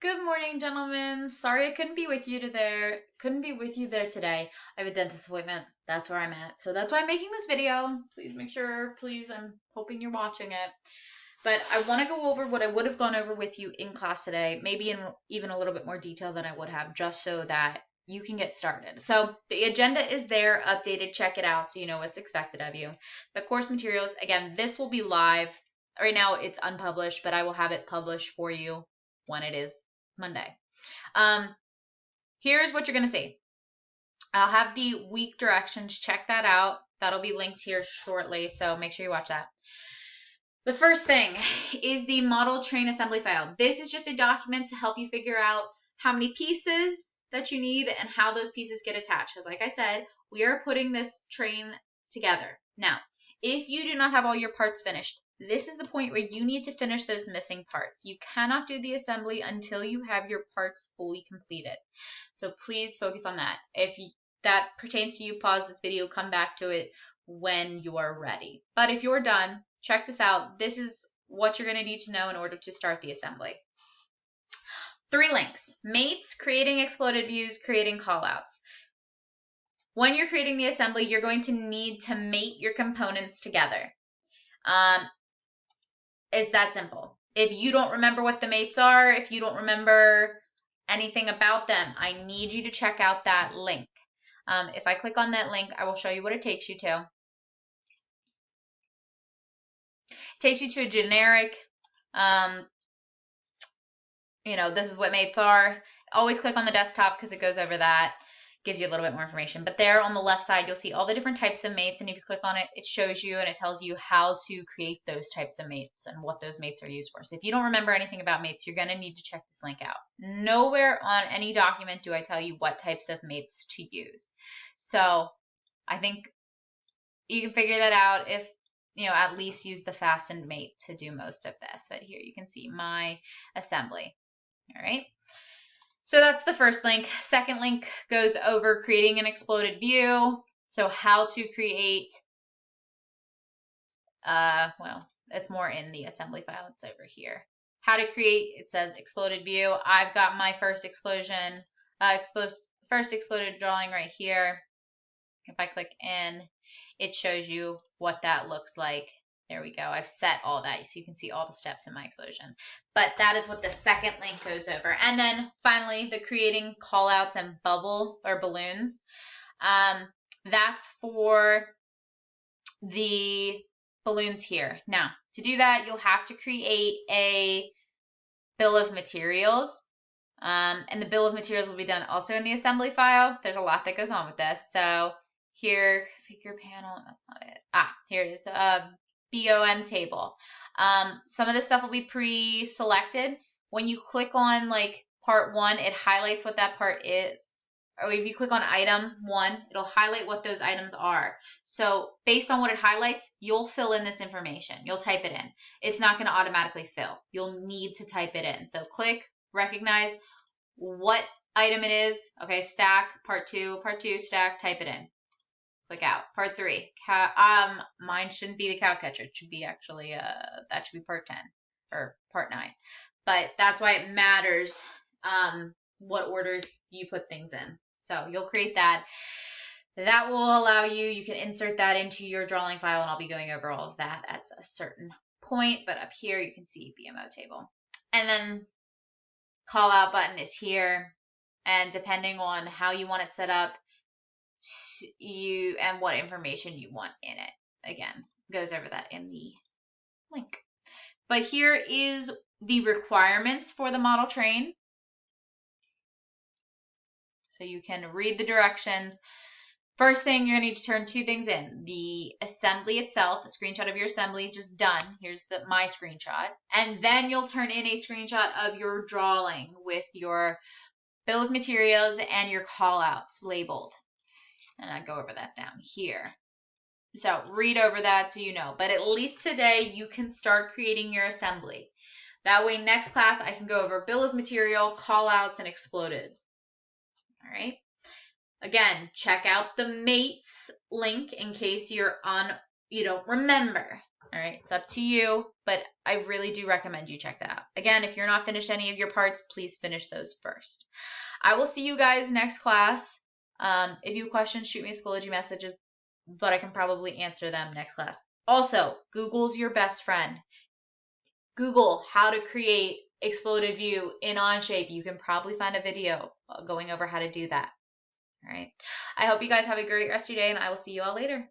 Good morning, gentlemen. Sorry I couldn't be with you there today. I have a dentist appointment. That's where I'm at. So that's why I'm making this video. Please, I'm hoping you're watching it. But I want to go over what I would have gone over with you in class today, maybe in even a little bit more detail than I would have, just so that you can get started. So the agenda is there, updated, check it out so you know what's expected of you. The course materials, again, this will be live. Right now it's unpublished, but I will have it published for you when it is Monday. Here's what you're going to see. I'll have the week directions. Check that out. That'll be linked here shortly, so make sure you watch that. The first thing is the model train assembly file. This is just a document to help you figure out how many pieces that you need and how those pieces get attached. Because like I said, we are putting this train together. Now, if you do not have all your parts finished, this is the point where you need to finish those missing parts. You cannot do the assembly until you have your parts fully completed. So please focus on that. If that pertains to you, pause this video, come back to it when you are ready. But if you're done, check this out. This is what you're going to need to know in order to start the assembly. 3 links. Mates, creating exploded views, creating callouts. When you're creating the assembly, you're going to need to mate your components together. It's that simple. If you don't remember what the mates are, if you don't remember anything about them, I need you to check out that link. If I click on that link, I will show you what it takes you to. It takes you to a generic, this is what mates are. Always click on the desktop because it goes over that. Gives you a little bit more information. But there on the left side, you'll see all the different types of mates. And if you click on it, it shows you and it tells you how to create those types of mates and what those mates are used for. So if you don't remember anything about mates, you're going to need to check this link out. Nowhere on any document do I tell you what types of mates to use. So I think you can figure that out if, at least use the fastened mate to do most of this. But here you can see my assembly. All right. So that's the first link. Second link goes over creating an exploded view. So how to create, it's more in the assembly file. It's over here. How to create, it says exploded view. I've got my first exploded drawing right here. If I click in, it shows you what that looks like. There we go. I've set all that so you can see all the steps in my explosion. But that is what the second link goes over. And then finally, the creating callouts and bubble or balloons. That's for the balloons here. Now, to do that, you'll have to create a bill of materials. And the bill of materials will be done also in the assembly file. There's a lot that goes on with this. So here, figure panel, that's not it. Here it is. BOM table. Some of this stuff will be pre-selected. When you click on part 1, it highlights what that part is. Or if you click on item 1, it'll highlight what those items are. So based on what it highlights, you'll fill in this information. You'll type it in. It's not going to automatically fill. You'll need to type it in. So click, recognize what item it is. Okay, stack, part 2, stack, type it in. Click out. Part 3. Mine shouldn't be the cow catcher. It should be actually, that should be part 10 or part 9. But that's why it matters what order you put things in. So you'll create that. That will allow you can insert that into your drawing file, and I'll be going over all of that at a certain point. But up here, you can see BMO table. And then call out button is here. And depending on how you want it set up, and what information you want in it. Again, goes over that in the link. But here is the requirements for the model train. So you can read the directions. First thing, you're going to need to turn 2 things in. The assembly itself, a screenshot of your assembly, just done. Here's my screenshot. And then you'll turn in a screenshot of your drawing with your bill of materials and your callouts labeled. And I go over that down here. So read over that so you know. But at least today you can start creating your assembly. That way next class I can go over bill of material, callouts, and exploded. All right. Again, check out the mates link in case you don't remember. All right, it's up to you, but I really do recommend you check that out. Again, if you're not finished any of your parts, please finish those first. I will see you guys next class. If you have questions, shoot me a Schoology messages, but I can probably answer them next class. Also, Google's your best friend. Google how to create exploded view in Onshape. You can probably find a video going over how to do that. All right. I hope you guys have a great rest of your day, and I will see you all later.